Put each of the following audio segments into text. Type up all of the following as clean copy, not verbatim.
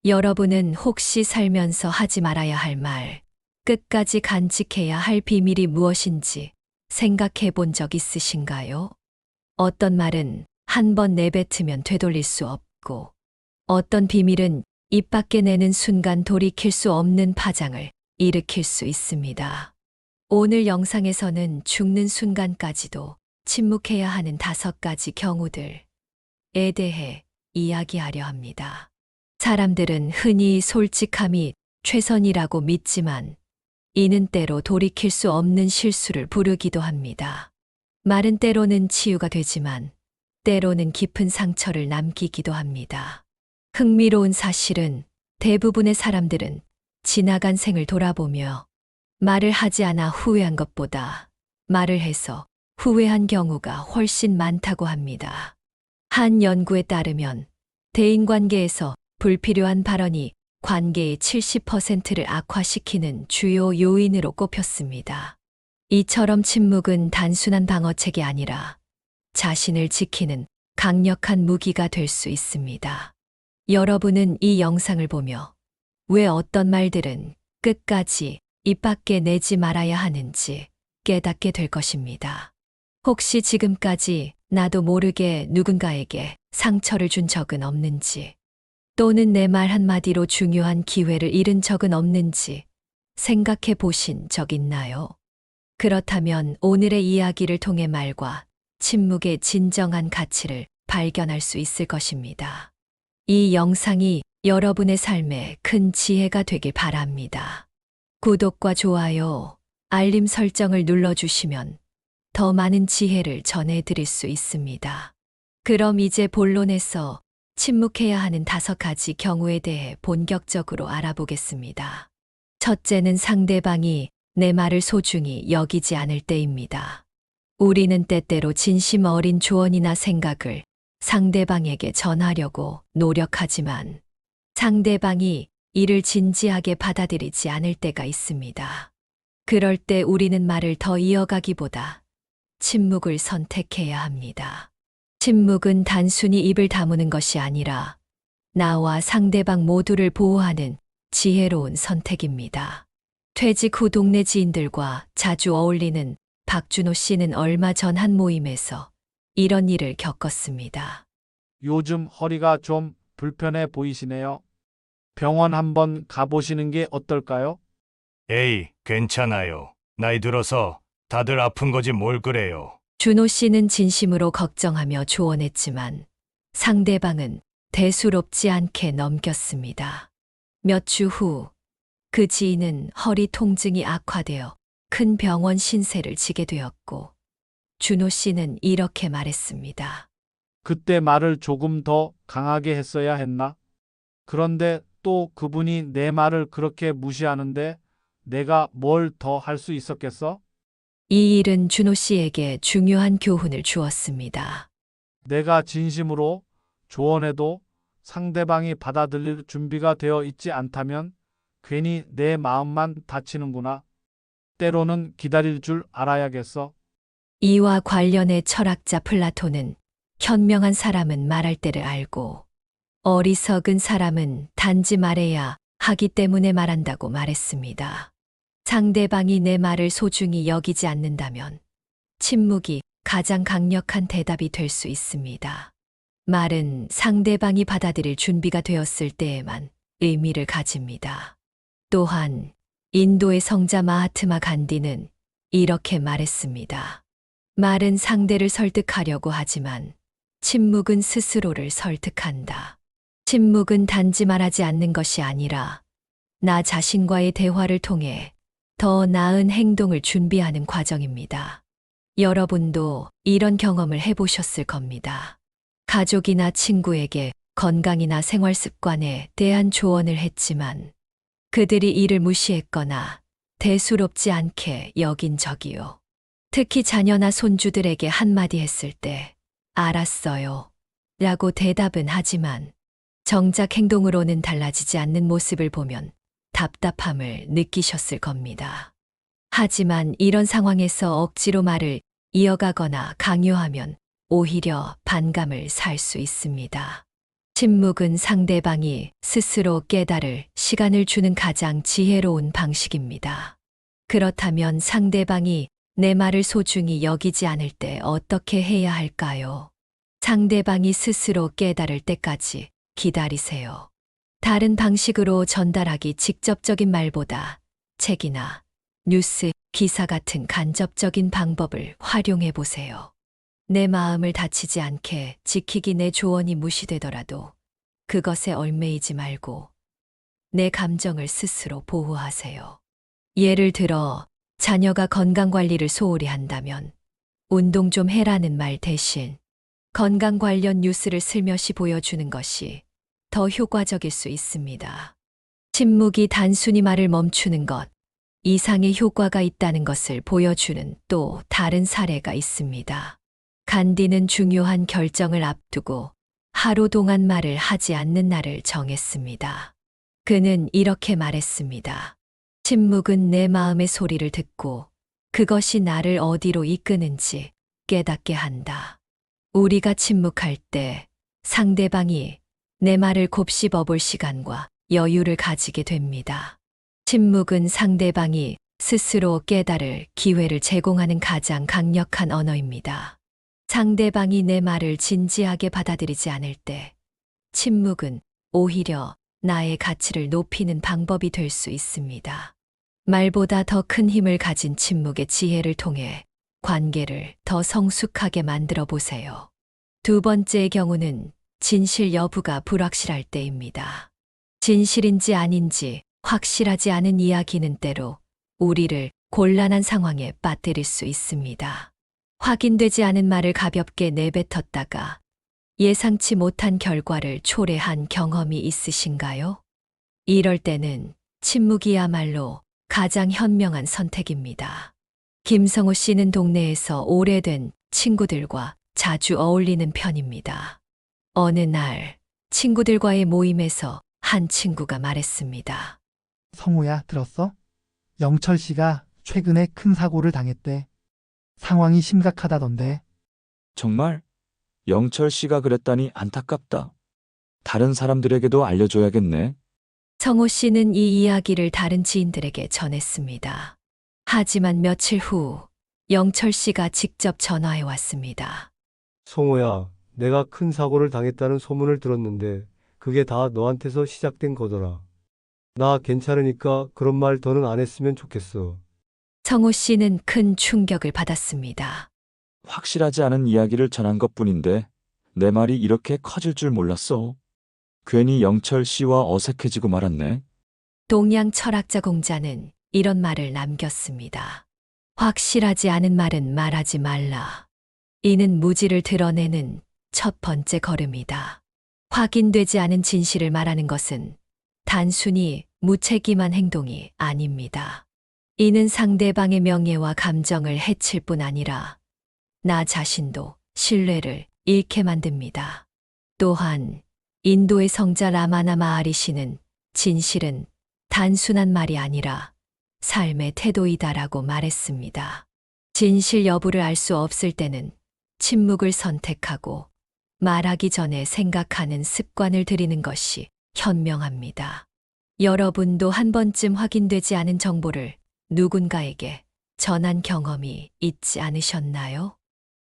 여러분은 혹시 살면서 하지 말아야 할 말, 끝까지 간직해야 할 비밀이 무엇인지 생각해 본 적 있으신가요? 어떤 말은 한 번 내뱉으면 되돌릴 수 없고, 어떤 비밀은 입 밖에 내는 순간 돌이킬 수 없는 파장을 일으킬 수 있습니다. 오늘 영상에서는 죽는 순간까지도 침묵해야 하는 5가지 경우들에 대해 이야기하려 합니다. 사람들은 흔히 솔직함이 최선이라고 믿지만 이는 때로 돌이킬 수 없는 실수를 부르기도 합니다. 말은 때로는 치유가 되지만 때로는 깊은 상처를 남기기도 합니다. 흥미로운 사실은 대부분의 사람들은 지나간 생을 돌아보며 말을 하지 않아 후회한 것보다 말을 해서 후회한 경우가 훨씬 많다고 합니다. 한 연구에 따르면 대인관계에서 불필요한 발언이 관계의 70%를 악화시키는 주요 요인으로 꼽혔습니다. 이처럼 침묵은 단순한 방어책이 아니라 자신을 지키는 강력한 무기가 될 수 있습니다. 여러분은 이 영상을 보며 왜 어떤 말들은 끝까지 입 밖에 내지 말아야 하는지 깨닫게 될 것입니다. 혹시 지금까지 나도 모르게 누군가에게 상처를 준 적은 없는지, 또는 내 말 한마디로 중요한 기회를 잃은 적은 없는지 생각해 보신 적 있나요? 그렇다면 오늘의 이야기를 통해 말과 침묵의 진정한 가치를 발견할 수 있을 것입니다. 이 영상이 여러분의 삶에 큰 지혜가 되길 바랍니다. 구독과 좋아요, 알림 설정을 눌러주시면 더 많은 지혜를 전해드릴 수 있습니다. 그럼 이제 본론에서 침묵해야 하는 5가지 경우에 대해 본격적으로 알아보겠습니다. 첫째는 상대방이 내 말을 소중히 여기지 않을 때입니다. 우리는 때때로 진심 어린 조언이나 생각을 상대방에게 전하려고 노력하지만 상대방이 이를 진지하게 받아들이지 않을 때가 있습니다. 그럴 때 우리는 말을 더 이어가기보다 침묵을 선택해야 합니다. 침묵은 단순히 입을 다무는 것이 아니라 나와 상대방 모두를 보호하는 지혜로운 선택입니다. 퇴직 후 동네 지인들과 자주 어울리는 박준호 씨는 얼마 전 한 모임에서 이런 일을 겪었습니다. 요즘 허리가 좀 불편해 보이시네요. 병원 한번 가보시는 게 어떨까요? 에이, 괜찮아요. 나이 들어서 다들 아픈 거지 뭘 그래요. 준호 씨는 진심으로 걱정하며 조언했지만 상대방은 대수롭지 않게 넘겼습니다. 몇 주 후 그 지인은 허리 통증이 악화되어 큰 병원 신세를 지게 되었고 준호 씨는 이렇게 말했습니다. 그때 말을 조금 더 강하게 했어야 했나? 그런데 또 그분이 내 말을 그렇게 무시하는데 내가 뭘 더 할 수 있었겠어? 이 일은 준호 씨에게 중요한 교훈을 주었습니다. 내가 진심으로 조언해도 상대방이 받아들일 준비가 되어 있지 않다면 괜히 내 마음만 다치는구나. 때로는 기다릴 줄 알아야겠어. 이와 관련해 철학자 플라톤은 현명한 사람은 말할 때를 알고 어리석은 사람은 단지 말해야 하기 때문에 말한다고 말했습니다. 상대방이 내 말을 소중히 여기지 않는다면 침묵이 가장 강력한 대답이 될 수 있습니다. 말은 상대방이 받아들일 준비가 되었을 때에만 의미를 가집니다. 또한 인도의 성자 마하트마 간디는 이렇게 말했습니다. 말은 상대를 설득하려고 하지만 침묵은 스스로를 설득한다. 침묵은 단지 말하지 않는 것이 아니라 나 자신과의 대화를 통해 더 나은 행동을 준비하는 과정입니다. 여러분도 이런 경험을 해보셨을 겁니다. 가족이나 친구에게 건강이나 생활 습관에 대한 조언을 했지만 그들이 이를 무시했거나 대수롭지 않게 여긴 적이요. 특히 자녀나 손주들에게 한마디 했을 때 알았어요 라고 대답은 하지만 정작 행동으로는 달라지지 않는 모습을 보면 답답함을 느끼셨을 겁니다. 하지만 이런 상황에서 억지로 말을 이어가거나 강요하면 오히려 반감을 살 수 있습니다. 침묵은 상대방이 스스로 깨달을 시간을 주는 가장 지혜로운 방식입니다. 그렇다면 상대방이 내 말을 소중히 여기지 않을 때 어떻게 해야 할까요? 상대방이 스스로 깨달을 때까지 기다리세요. 다른 방식으로 전달하기 직접적인 말보다 책이나 뉴스, 기사 같은 간접적인 방법을 활용해 보세요. 내 마음을 다치지 않게 지키기 내 조언이 무시되더라도 그것에 얽매이지 말고 내 감정을 스스로 보호하세요. 예를 들어 자녀가 건강 관리를 소홀히 한다면 운동 좀 해라는 말 대신 건강 관련 뉴스를 슬며시 보여주는 것이 더 효과적일 수 있습니다. 침묵이 단순히 말을 멈추는 것 이상의 효과가 있다는 것을 보여주는 또 다른 사례가 있습니다. 간디는 중요한 결정을 앞두고 하루 동안 말을 하지 않는 날을 정했습니다. 그는 이렇게 말했습니다. 침묵은 내 마음의 소리를 듣고 그것이 나를 어디로 이끄는지 깨닫게 한다. 우리가 침묵할 때 상대방이 내 말을 곱씹어 볼 시간과 여유를 가지게 됩니다. 침묵은 상대방이 스스로 깨달을 기회를 제공하는 가장 강력한 언어입니다. 상대방이 내 말을 진지하게 받아들이지 않을 때 침묵은 오히려 나의 가치를 높이는 방법이 될 수 있습니다. 말보다 더 큰 힘을 가진 침묵의 지혜를 통해 관계를 더 성숙하게 만들어 보세요. 두 번째의 경우는 진실 여부가 불확실할 때입니다. 진실인지 아닌지 확실하지 않은 이야기는 때로 우리를 곤란한 상황에 빠뜨릴 수 있습니다. 확인되지 않은 말을 가볍게 내뱉었다가 예상치 못한 결과를 초래한 경험이 있으신가요? 이럴 때는 침묵이야말로 가장 현명한 선택입니다. 김성호 씨는 동네에서 오래된 친구들과 자주 어울리는 편입니다. 어느 날 친구들과의 모임에서 한 친구가 말했습니다. 성호야, 들었어? 영철 씨가 최근에 큰 사고를 당했대. 상황이 심각하다던데. 정말? 영철 씨가 그랬다니 안타깝다. 다른 사람들에게도 알려줘야겠네. 성호 씨는 이 이야기를 다른 지인들에게 전했습니다. 하지만 며칠 후 영철 씨가 직접 전화해 왔습니다. 성호야, 내가 큰 사고를 당했다는 소문을 들었는데 그게 다 너한테서 시작된 거더라. 나 괜찮으니까 그런 말 더는 안 했으면 좋겠어. 성호 씨는 큰 충격을 받았습니다. 확실하지 않은 이야기를 전한 것뿐인데 내 말이 이렇게 커질 줄 몰랐어. 괜히 영철 씨와 어색해지고 말았네. 동양 철학자 공자는 이런 말을 남겼습니다. 확실하지 않은 말은 말하지 말라. 이는 무지를 드러내는 첫 번째 걸음이다. 확인되지 않은 진실을 말하는 것은 단순히 무책임한 행동이 아닙니다. 이는 상대방의 명예와 감정을 해칠 뿐 아니라 나 자신도 신뢰를 잃게 만듭니다. 또한 인도의 성자 라마나 마하리시는 진실은 단순한 말이 아니라 삶의 태도이다라고 말했습니다. 진실 여부를 알 수 없을 때는 침묵을 선택하고 말하기 전에 생각하는 습관을 들이는 것이 현명합니다. 여러분도 한 번쯤 확인되지 않은 정보를 누군가에게 전한 경험이 있지 않으셨나요?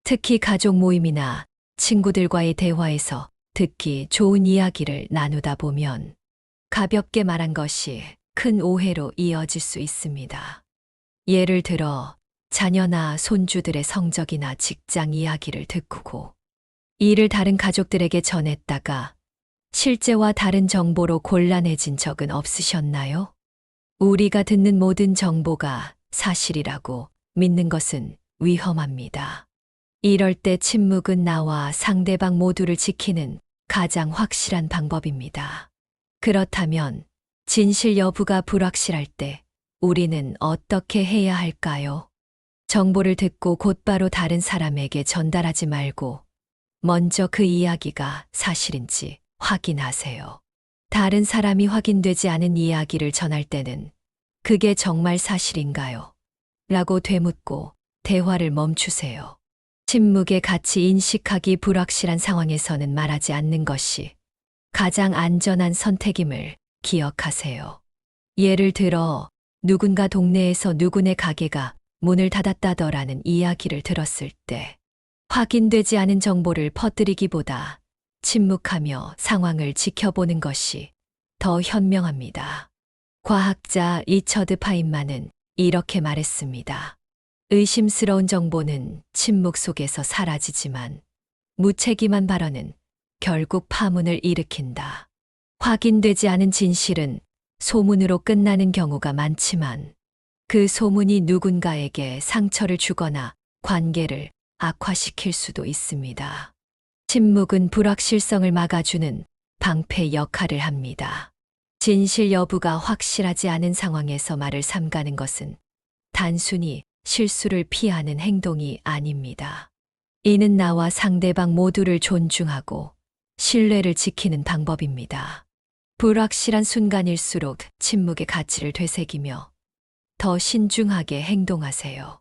특히 가족 모임이나 친구들과의 대화에서 듣기 좋은 이야기를 나누다 보면 가볍게 말한 것이 큰 오해로 이어질 수 있습니다. 예를 들어 자녀나 손주들의 성적이나 직장 이야기를 듣고 이를 다른 가족들에게 전했다가 실제와 다른 정보로 곤란해진 적은 없으셨나요? 우리가 듣는 모든 정보가 사실이라고 믿는 것은 위험합니다. 이럴 때 침묵은 나와 상대방 모두를 지키는 가장 확실한 방법입니다. 그렇다면 진실 여부가 불확실할 때 우리는 어떻게 해야 할까요? 정보를 듣고 곧바로 다른 사람에게 전달하지 말고 먼저 그 이야기가 사실인지 확인하세요. 다른 사람이 확인되지 않은 이야기를 전할 때는 그게 정말 사실인가요? 라고 되묻고 대화를 멈추세요. 침묵의 가치 인식하기 불확실한 상황에서는 말하지 않는 것이 가장 안전한 선택임을 기억하세요. 예를 들어 누군가 동네에서 누구네 가게가 문을 닫았다더라는 이야기를 들었을 때 확인되지 않은 정보를 퍼뜨리기보다 침묵하며 상황을 지켜보는 것이 더 현명합니다. 과학자 리처드 파인만은 이렇게 말했습니다. 의심스러운 정보는 침묵 속에서 사라지지만 무책임한 발언은 결국 파문을 일으킨다. 확인되지 않은 진실은 소문으로 끝나는 경우가 많지만 그 소문이 누군가에게 상처를 주거나 관계를 악화시킬 수도 있습니다. 침묵은 불확실성을 막아주는 방패 역할을 합니다. 진실 여부가 확실하지 않은 상황에서 말을 삼가는 것은 단순히 실수를 피하는 행동이 아닙니다. 이는 나와 상대방 모두를 존중하고 신뢰를 지키는 방법입니다. 불확실한 순간일수록 침묵의 가치를 되새기며 더 신중하게 행동하세요.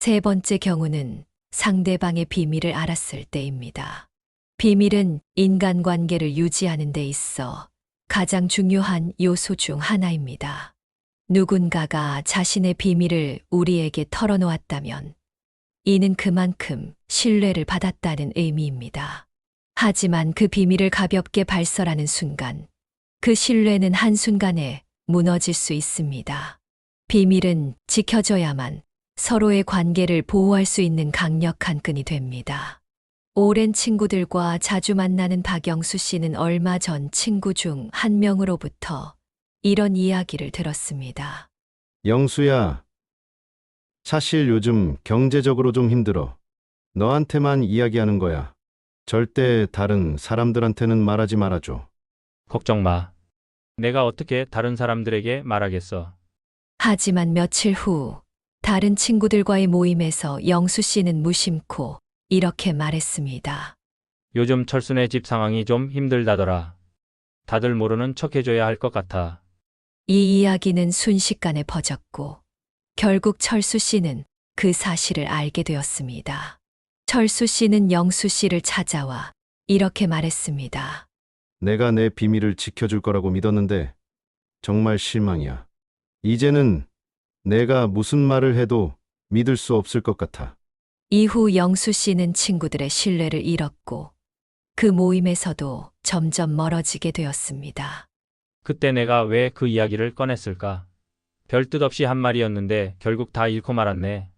세 번째 경우는 상대방의 비밀을 알았을 때입니다. 비밀은 인간관계를 유지하는 데 있어 가장 중요한 요소 중 하나입니다. 누군가가 자신의 비밀을 우리에게 털어놓았다면 이는 그만큼 신뢰를 받았다는 의미입니다. 하지만 그 비밀을 가볍게 발설하는 순간 그 신뢰는 한순간에 무너질 수 있습니다. 비밀은 지켜져야만 서로의 관계를 보호할 수 있는 강력한 끈이 됩니다. 오랜 친구들과 자주 만나는 박영수 씨는 얼마 전 친구 중 한 명으로부터 이런 이야기를 들었습니다. 영수야, 사실 요즘 경제적으로 좀 힘들어. 너한테만 이야기하는 거야. 절대 다른 사람들한테는 말하지 말아줘. 걱정 마. 내가 어떻게 다른 사람들에게 말하겠어. 하지만 며칠 후 다른 친구들과의 모임에서 영수 씨는 무심코 이렇게 말했습니다. 요즘 철순의 집 상황이 좀 힘들다더라. 다들 모르는 척 해줘야 할 것 같아. 이 이야기는 순식간에 퍼졌고 결국 철수 씨는 그 사실을 알게 되었습니다. 철수 씨는 영수 씨를 찾아와 이렇게 말했습니다. 내가 내 비밀을 지켜줄 거라고 믿었는데 정말 실망이야. 이제는 내가 무슨 말을 해도 믿을 수 없을 것 같아. 이후 영수 씨는 친구들의 신뢰를 잃었고 그 모임에서도 점점 멀어지게 되었습니다. 그때 내가 왜 그 이야기를 꺼냈을까? 별 뜻 없이 한 말이었는데 결국 다 잃고 말았네.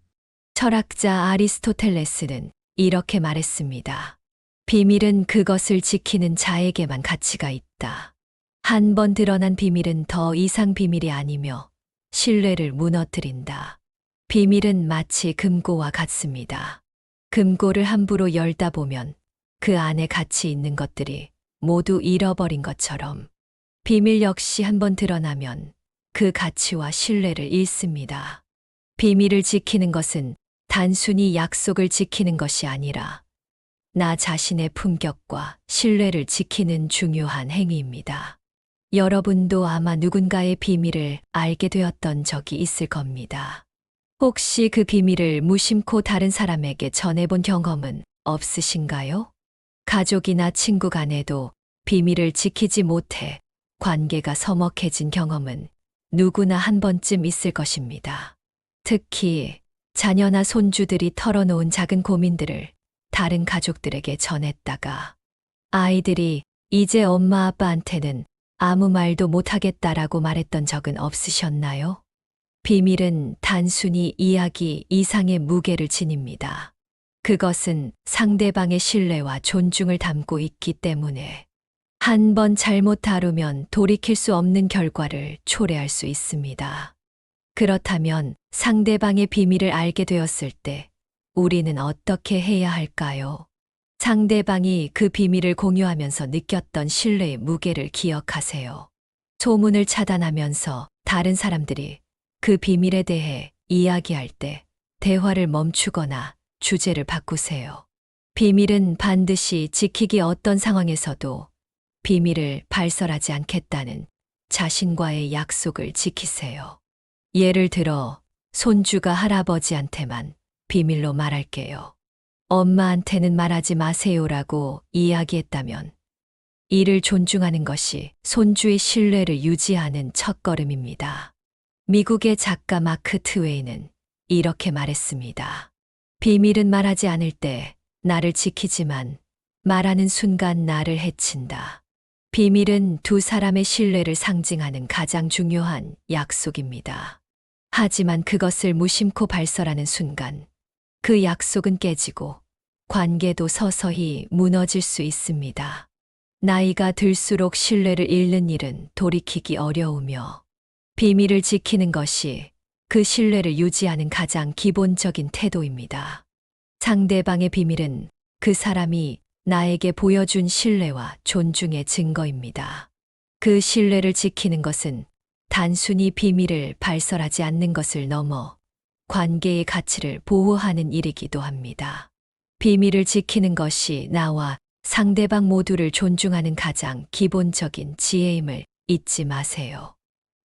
철학자 아리스토텔레스는 이렇게 말했습니다. 비밀은 그것을 지키는 자에게만 가치가 있다. 한 번 드러난 비밀은 더 이상 비밀이 아니며 신뢰를 무너뜨린다. 비밀은 마치 금고와 같습니다. 금고를 함부로 열다 보면 그 안에 가치 있는 것들이 모두 잃어버린 것처럼 비밀 역시 한 번 드러나면 그 가치와 신뢰를 잃습니다. 비밀을 지키는 것은 단순히 약속을 지키는 것이 아니라 나 자신의 품격과 신뢰를 지키는 중요한 행위입니다. 여러분도 아마 누군가의 비밀을 알게 되었던 적이 있을 겁니다. 혹시 그 비밀을 무심코 다른 사람에게 전해본 경험은 없으신가요? 가족이나 친구 간에도 비밀을 지키지 못해 관계가 서먹해진 경험은 누구나 한 번쯤 있을 것입니다. 특히 자녀나 손주들이 털어놓은 작은 고민들을 다른 가족들에게 전했다가 아이들이 이제 엄마 아빠한테는 아무 말도 못하겠다라고 말했던 적은 없으셨나요? 비밀은 단순히 이야기 이상의 무게를 지닙니다. 그것은 상대방의 신뢰와 존중을 담고 있기 때문에 한 번 잘못 다루면 돌이킬 수 없는 결과를 초래할 수 있습니다. 그렇다면 상대방의 비밀을 알게 되었을 때 우리는 어떻게 해야 할까요? 상대방이 그 비밀을 공유하면서 느꼈던 신뢰의 무게를 기억하세요. 소문을 차단하면서 다른 사람들이 그 비밀에 대해 이야기할 때 대화를 멈추거나 주제를 바꾸세요. 비밀은 반드시 지키기 어떤 상황에서도 비밀을 발설하지 않겠다는 자신과의 약속을 지키세요. 예를 들어 손주가 할아버지한테만 비밀로 말할게요. 엄마한테는 말하지 마세요라고 이야기했다면 이를 존중하는 것이 손주의 신뢰를 유지하는 첫걸음입니다. 미국의 작가 마크 트웨이는 이렇게 말했습니다. 비밀은 말하지 않을 때 나를 지키지만 말하는 순간 나를 해친다. 비밀은 두 사람의 신뢰를 상징하는 가장 중요한 약속입니다. 하지만 그것을 무심코 발설하는 순간 그 약속은 깨지고 관계도 서서히 무너질 수 있습니다. 나이가 들수록 신뢰를 잃는 일은 돌이키기 어려우며 비밀을 지키는 것이 그 신뢰를 유지하는 가장 기본적인 태도입니다. 상대방의 비밀은 그 사람이 나에게 보여준 신뢰와 존중의 증거입니다. 그 신뢰를 지키는 것은 단순히 비밀을 발설하지 않는 것을 넘어 관계의 가치를 보호하는 일이기도 합니다. 비밀을 지키는 것이 나와 상대방 모두를 존중하는 가장 기본적인 지혜임을 잊지 마세요.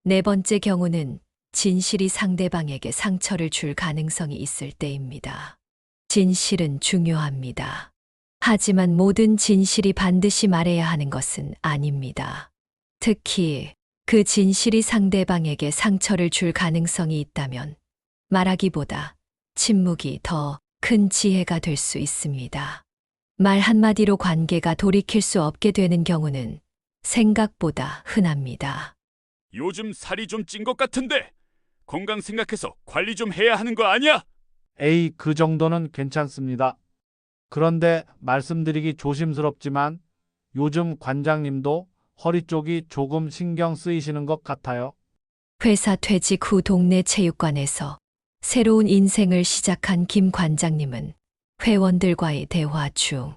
네 번째 경우는 진실이 상대방에게 상처를 줄 가능성이 있을 때입니다. 진실은 중요합니다. 하지만 모든 진실이 반드시 말해야 하는 것은 아닙니다. 특히 그 진실이 상대방에게 상처를 줄 가능성이 있다면 말하기보다 침묵이 더 큰 지혜가 될 수 있습니다. 말 한마디로 관계가 돌이킬 수 없게 되는 경우는 생각보다 흔합니다. 요즘 살이 좀 찐 것 같은데 건강 생각해서 관리 좀 해야 하는 거 아니야? 에이, 그 정도는 괜찮습니다. 그런데 말씀드리기 조심스럽지만 요즘 관장님도 허리 쪽이 조금 신경 쓰이시는 것 같아요. 회사 퇴직 후 동네 체육관에서 새로운 인생을 시작한 김 관장님은 회원들과의 대화 중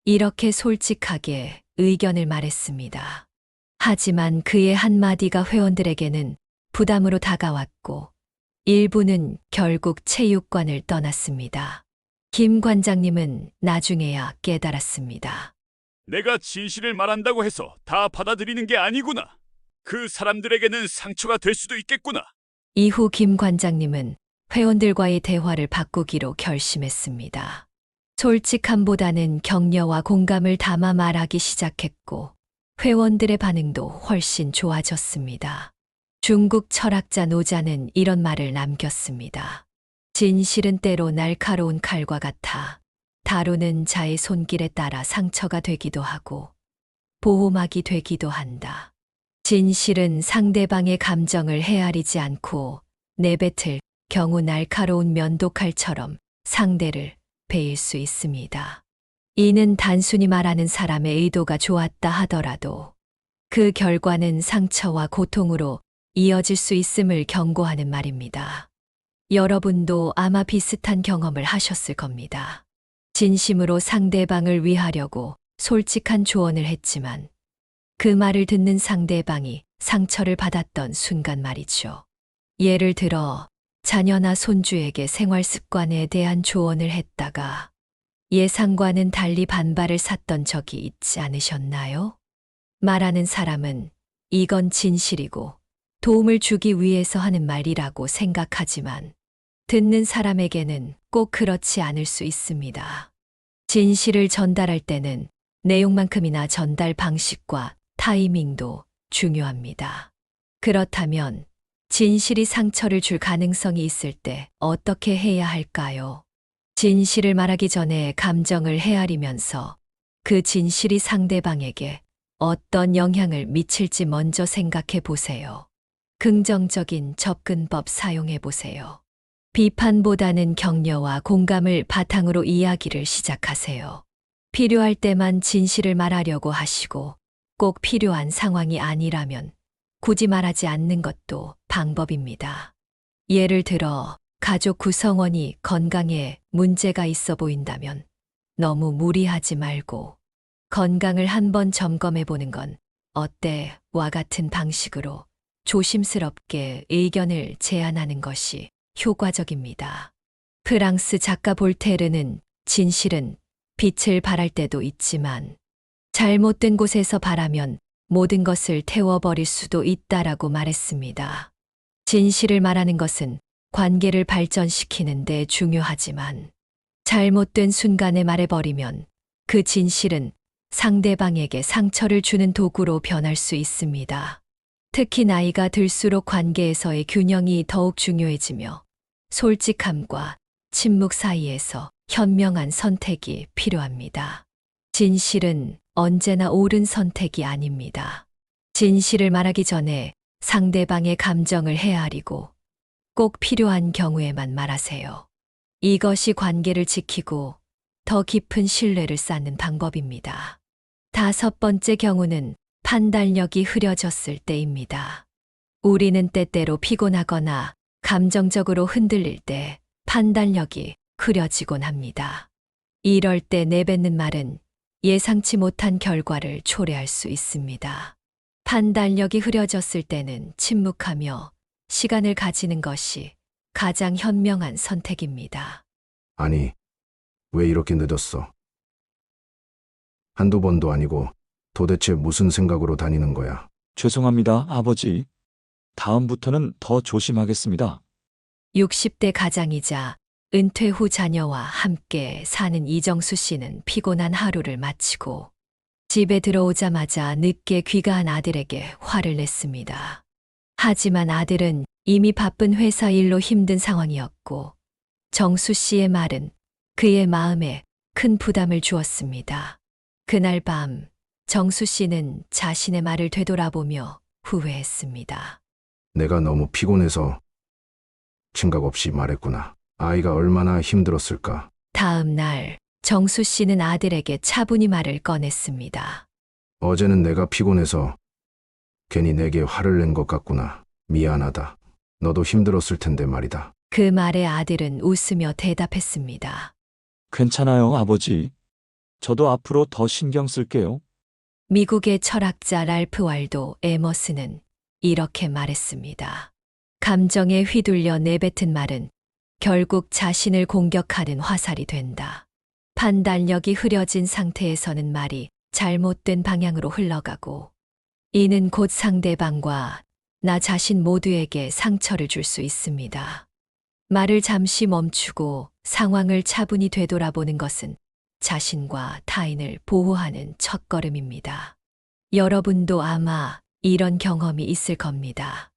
이렇게 솔직하게 의견을 말했습니다. 하지만 그의 한마디가 회원들에게는 부담으로 다가왔고 일부는 결국 체육관을 떠났습니다. 김 관장님은 나중에야 깨달았습니다. 내가 진실을 말한다고 해서 다 받아들이는 게 아니구나. 그 사람들에게는 상처가 될 수도 있겠구나. 이후 김 관장님은 회원들과의 대화를 바꾸기로 결심했습니다. 솔직함보다는 격려와 공감을 담아 말하기 시작했고 회원들의 반응도 훨씬 좋아졌습니다. 중국 철학자 노자는 이런 말을 남겼습니다. 진실은 때로 날카로운 칼과 같아 다루는 자의 손길에 따라 상처가 되기도 하고 보호막이 되기도 한다. 진실은 상대방의 감정을 헤아리지 않고 내뱉을 경우 날카로운 면도칼처럼 상대를 베일 수 있습니다. 이는 단순히 말하는 사람의 의도가 좋았다 하더라도 그 결과는 상처와 고통으로 이어질 수 있음을 경고하는 말입니다. 여러분도 아마 비슷한 경험을 하셨을 겁니다. 진심으로 상대방을 위하려고 솔직한 조언을 했지만 그 말을 듣는 상대방이 상처를 받았던 순간 말이죠. 예를 들어 자녀나 손주에게 생활 습관에 대한 조언을 했다가 예상과는 달리 반발을 샀던 적이 있지 않으셨나요? 말하는 사람은 이건 진실이고 도움을 주기 위해서 하는 말이라고 생각하지만 듣는 사람에게는 꼭 그렇지 않을 수 있습니다. 진실을 전달할 때는 내용만큼이나 전달 방식과 타이밍도 중요합니다. 그렇다면 진실이 상처를 줄 가능성이 있을 때 어떻게 해야 할까요? 진실을 말하기 전에 감정을 헤아리면서 그 진실이 상대방에게 어떤 영향을 미칠지 먼저 생각해 보세요. 긍정적인 접근법 사용해 보세요. 비판보다는 격려와 공감을 바탕으로 이야기를 시작하세요. 필요할 때만 진실을 말하려고 하시고 꼭 필요한 상황이 아니라면 굳이 말하지 않는 것도 방법입니다. 예를 들어 가족 구성원이 건강에 문제가 있어 보인다면 너무 무리하지 말고 건강을 한번 점검해 보는 건 어때? 와 같은 방식으로 조심스럽게 의견을 제안하는 것이 효과적입니다. 프랑스 작가 볼테르는 진실은 빛을 발할 때도 있지만 잘못된 곳에서 발하면 모든 것을 태워버릴 수도 있다라고 말했습니다. 진실을 말하는 것은 관계를 발전시키는 데 중요하지만 잘못된 순간에 말해버리면 그 진실은 상대방에게 상처를 주는 도구로 변할 수 있습니다. 특히 나이가 들수록 관계에서의 균형이 더욱 중요해지며 솔직함과 침묵 사이에서 현명한 선택이 필요합니다. 진실은 언제나 옳은 선택이 아닙니다. 진실을 말하기 전에 상대방의 감정을 헤아리고 꼭 필요한 경우에만 말하세요. 이것이 관계를 지키고 더 깊은 신뢰를 쌓는 방법입니다. 5번째 경우는 판단력이 흐려졌을 때입니다. 우리는 때때로 피곤하거나 감정적으로 흔들릴 때 판단력이 흐려지곤 합니다. 이럴 때 내뱉는 말은 예상치 못한 결과를 초래할 수 있습니다. 판단력이 흐려졌을 때는 침묵하며 시간을 가지는 것이 가장 현명한 선택입니다. 아니, 왜 이렇게 늦었어? 한두 번도 아니고 도대체 무슨 생각으로 다니는 거야? 죄송합니다, 아버지. 다음부터는 더 조심하겠습니다. 60대 가장이자 은퇴 후 자녀와 함께 사는 이정수 씨는 피곤한 하루를 마치고 집에 들어오자마자 늦게 귀가한 아들에게 화를 냈습니다. 하지만 아들은 이미 바쁜 회사 일로 힘든 상황이었고 정수 씨의 말은 그의 마음에 큰 부담을 주었습니다. 그날 밤 정수 씨는 자신의 말을 되돌아보며 후회했습니다. 내가 너무 피곤해서 생각 없이 말했구나. 아이가 얼마나 힘들었을까? 다음 날 정수 씨는 아들에게 차분히 말을 꺼냈습니다. 어제는 내가 피곤해서 괜히 내게 화를 낸 것 같구나. 미안하다. 너도 힘들었을 텐데 말이다. 그 말에 아들은 웃으며 대답했습니다. 괜찮아요, 아버지. 저도 앞으로 더 신경 쓸게요. 미국의 철학자 랄프 왈도 에머스는 이렇게 말했습니다. 감정에 휘둘려 내뱉은 말은 결국 자신을 공격하는 화살이 된다. 판단력이 흐려진 상태에서는 말이 잘못된 방향으로 흘러가고 이는 곧 상대방과 나 자신 모두에게 상처를 줄 수 있습니다. 말을 잠시 멈추고 상황을 차분히 되돌아보는 것은 자신과 타인을 보호하는 첫걸음입니다. 여러분도 아마 이런 경험이 있을 겁니다.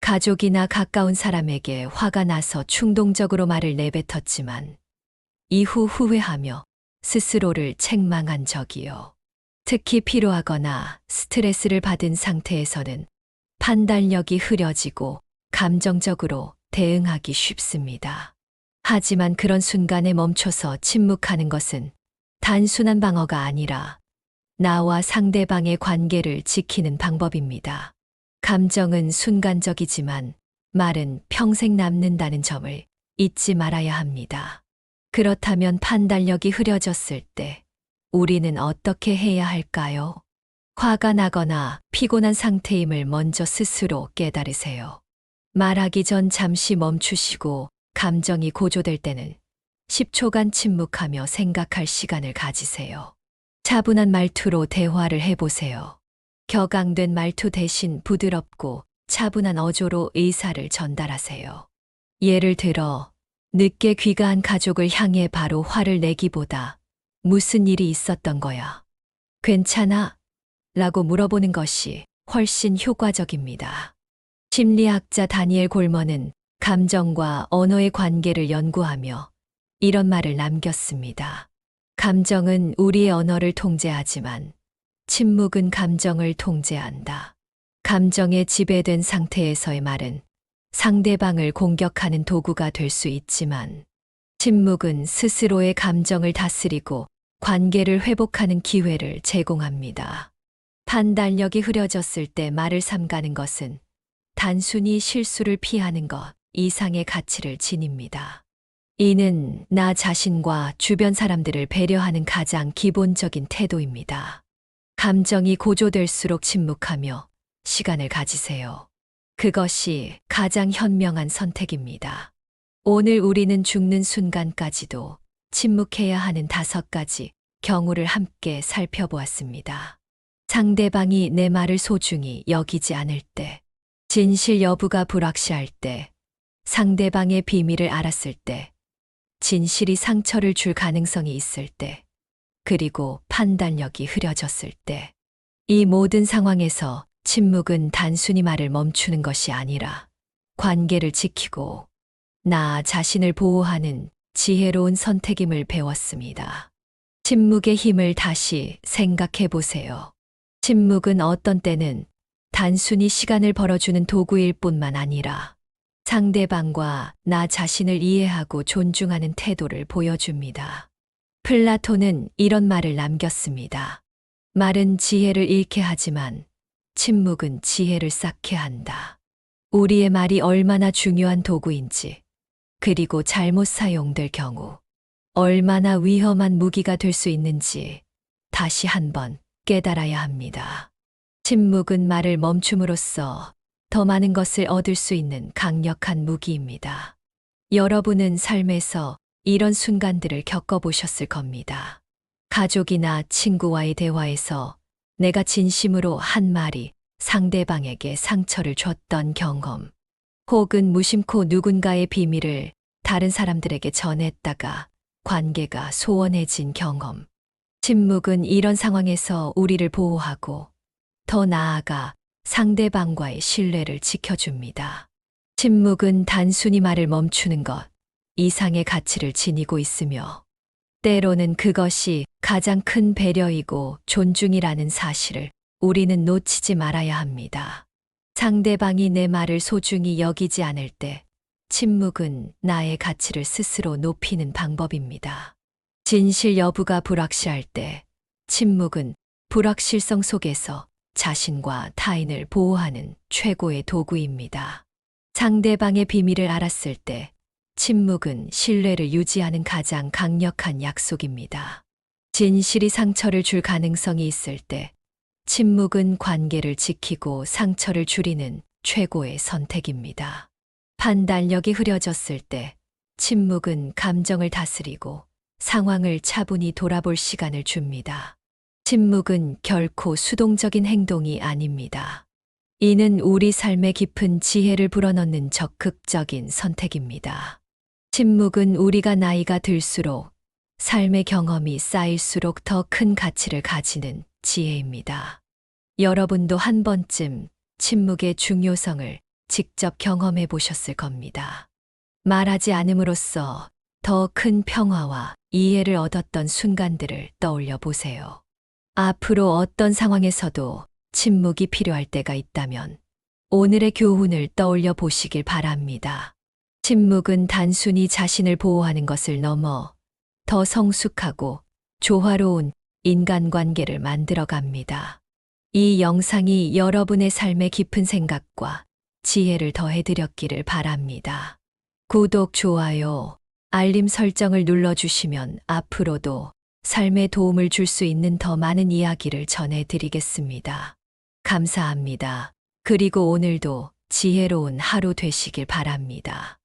가족이나 가까운 사람에게 화가 나서 충동적으로 말을 내뱉었지만 이후 후회하며 스스로를 책망한 적이요. 특히 피로하거나 스트레스를 받은 상태에서는 판단력이 흐려지고 감정적으로 대응하기 쉽습니다. 하지만 그런 순간에 멈춰서 침묵하는 것은 단순한 방어가 아니라 나와 상대방의 관계를 지키는 방법입니다. 감정은 순간적이지만 말은 평생 남는다는 점을 잊지 말아야 합니다. 그렇다면 판단력이 흐려졌을 때 우리는 어떻게 해야 할까요? 화가 나거나 피곤한 상태임을 먼저 스스로 깨달으세요. 말하기 전 잠시 멈추시고 감정이 고조될 때는 10초간 침묵하며 생각할 시간을 가지세요. 차분한 말투로 대화를 해보세요. 격앙된 말투 대신 부드럽고 차분한 어조로 의사를 전달하세요. 예를 들어, 늦게 귀가한 가족을 향해 바로 화를 내기보다 무슨 일이 있었던 거야? 괜찮아? 라고 물어보는 것이 훨씬 효과적입니다. 심리학자 다니엘 골먼은 감정과 언어의 관계를 연구하며 이런 말을 남겼습니다. 감정은 우리의 언어를 통제하지만 침묵은 감정을 통제한다. 감정에 지배된 상태에서의 말은 상대방을 공격하는 도구가 될 수 있지만 침묵은 스스로의 감정을 다스리고 관계를 회복하는 기회를 제공합니다. 판단력이 흐려졌을 때 말을 삼가는 것은 단순히 실수를 피하는 것 이상의 가치를 지닙니다. 이는 나 자신과 주변 사람들을 배려하는 가장 기본적인 태도입니다. 감정이 고조될수록 침묵하며 시간을 가지세요. 그것이 가장 현명한 선택입니다. 오늘 우리는 죽는 순간까지도 침묵해야 하는 5가지 경우를 함께 살펴보았습니다. 상대방이 내 말을 소중히 여기지 않을 때, 진실 여부가 불확실할 때, 상대방의 비밀을 알았을 때, 진실이 상처를 줄 가능성이 있을 때, 그리고 판단력이 흐려졌을 때, 이 모든 상황에서 침묵은 단순히 말을 멈추는 것이 아니라 관계를 지키고 나 자신을 보호하는 지혜로운 선택임을 배웠습니다. 침묵의 힘을 다시 생각해 보세요. 침묵은 어떤 때는 단순히 시간을 벌어주는 도구일 뿐만 아니라 상대방과 나 자신을 이해하고 존중하는 태도를 보여줍니다. 플라톤은 이런 말을 남겼습니다. 말은 지혜를 잃게 하지만 침묵은 지혜를 쌓게 한다. 우리의 말이 얼마나 중요한 도구인지, 그리고 잘못 사용될 경우 얼마나 위험한 무기가 될 수 있는지 다시 한번 깨달아야 합니다. 침묵은 말을 멈춤으로써 더 많은 것을 얻을 수 있는 강력한 무기입니다. 여러분은 삶에서 이런 순간들을 겪어보셨을 겁니다. 가족이나 친구와의 대화에서 내가 진심으로 한 말이 상대방에게 상처를 줬던 경험, 혹은 무심코 누군가의 비밀을 다른 사람들에게 전했다가 관계가 소원해진 경험. 침묵은 이런 상황에서 우리를 보호하고 더 나아가 상대방과의 신뢰를 지켜줍니다. 침묵은 단순히 말을 멈추는 것 이상의 가치를 지니고 있으며, 때로는 그것이 가장 큰 배려이고 존중이라는 사실을 우리는 놓치지 말아야 합니다. 상대방이 내 말을 소중히 여기지 않을 때 침묵은 나의 가치를 스스로 높이는 방법입니다. 진실 여부가 불확실할 때 침묵은 불확실성 속에서 자신과 타인을 보호하는 최고의 도구입니다. 상대방의 비밀을 알았을 때 침묵은 신뢰를 유지하는 가장 강력한 약속입니다. 진실이 상처를 줄 가능성이 있을 때 침묵은 관계를 지키고 상처를 줄이는 최고의 선택입니다. 판단력이 흐려졌을 때 침묵은 감정을 다스리고 상황을 차분히 돌아볼 시간을 줍니다. 침묵은 결코 수동적인 행동이 아닙니다. 이는 우리 삶의 깊은 지혜를 불어넣는 적극적인 선택입니다. 침묵은 우리가 나이가 들수록 삶의 경험이 쌓일수록 더 큰 가치를 가지는 지혜입니다. 여러분도 한 번쯤 침묵의 중요성을 직접 경험해 보셨을 겁니다. 말하지 않음으로써 더 큰 평화와 이해를 얻었던 순간들을 떠올려 보세요. 앞으로 어떤 상황에서도 침묵이 필요할 때가 있다면 오늘의 교훈을 떠올려 보시길 바랍니다. 침묵은 단순히 자신을 보호하는 것을 넘어 더 성숙하고 조화로운 인간관계를 만들어 갑니다. 이 영상이 여러분의 삶에 깊은 생각과 지혜를 더해드렸기를 바랍니다. 구독, 좋아요, 알림 설정을 눌러주시면 앞으로도 삶에 도움을 줄 수 있는 더 많은 이야기를 전해드리겠습니다. 감사합니다. 그리고 오늘도 지혜로운 하루 되시길 바랍니다.